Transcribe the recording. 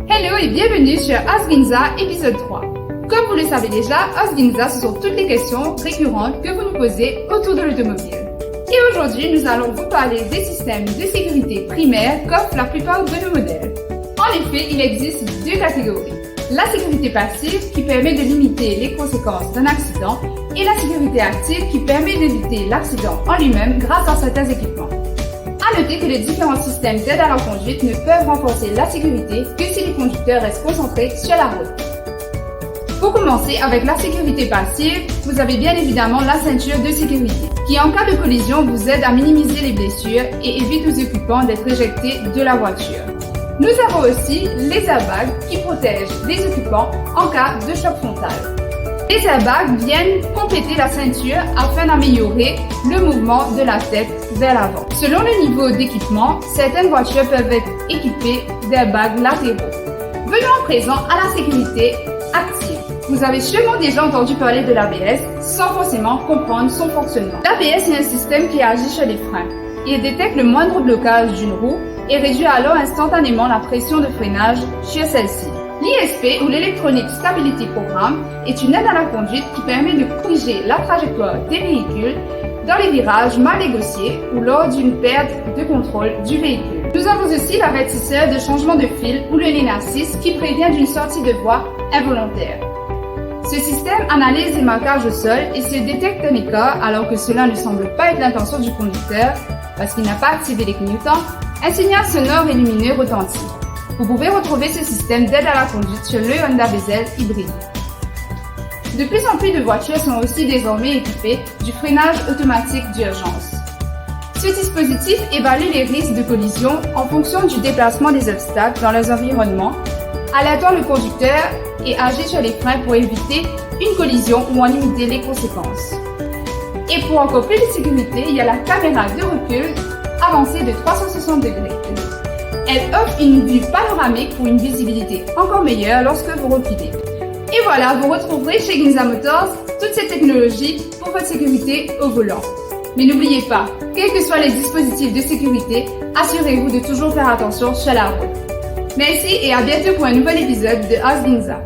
Hello et bienvenue sur Ask Ginza épisode 3. Comme vous le savez déjà, Ask Ginza, ce sont toutes les questions récurrentes que vous nous posez autour de l'automobile. Et aujourd'hui, nous allons vous parler des systèmes de sécurité primaires qu'offrent la plupart de nos modèles. En effet, il existe deux catégories. La sécurité passive qui permet de limiter les conséquences d'un accident et la sécurité active qui permet d'éviter l'accident en lui-même grâce à certains équipements. À noter que les différents systèmes d'aide à la conduite ne peuvent renforcer la sécurité que si les conducteurs restent concentrés sur la route. Pour commencer avec la sécurité passive, vous avez bien évidemment la ceinture de sécurité, qui en cas de collision vous aide à minimiser les blessures et évite aux occupants d'être éjectés de la voiture. Nous avons aussi les airbags qui protègent les occupants en cas de choc frontal. Les airbags viennent compléter la ceinture afin d'améliorer le mouvement de la tête vers l'avant. Selon le niveau d'équipement, certaines voitures peuvent être équipées d'airbags latéraux. Venons à présent à la sécurité active. Vous avez sûrement déjà entendu parler de l'ABS sans forcément comprendre son fonctionnement. L'ABS est un système qui agit sur les freins. Il détecte le moindre blocage d'une roue et réduit alors instantanément la pression de freinage sur celle-ci. L'ISP ou l'Electronic Stability Program est une aide à la conduite qui permet de corriger la trajectoire des véhicules dans les virages mal négociés ou lors d'une perte de contrôle du véhicule. Nous avons aussi l'avertisseur de changement de fil ou le lane assist qui prévient d'une sortie de voie involontaire. Ce système analyse les marquages au sol et se détecte un écart alors que cela ne semble pas être l'intention du conducteur parce qu'il n'a pas activé les clignotants. Un signal sonore et lumineux retentit. Vous pouvez retrouver ce système d'aide à la conduite sur le Honda Vezel hybride. De plus en plus de voitures sont aussi désormais équipées du freinage automatique d'urgence. Ce dispositif évalue les risques de collision en fonction du déplacement des obstacles dans leurs environnements, alertant le conducteur et agit sur les freins pour éviter une collision ou en limiter les conséquences. Et pour encore plus de sécurité, il y a la caméra de recul avancée de 360 degrés. Elle offre une vue panoramique pour une visibilité encore meilleure lorsque vous reculez. Et voilà, vous retrouverez chez Ginza Motors toutes ces technologies pour votre sécurité au volant. Mais n'oubliez pas, quels que soient les dispositifs de sécurité, assurez-vous de toujours faire attention sur la route. Merci et à bientôt pour un nouvel épisode de Ask Ginza.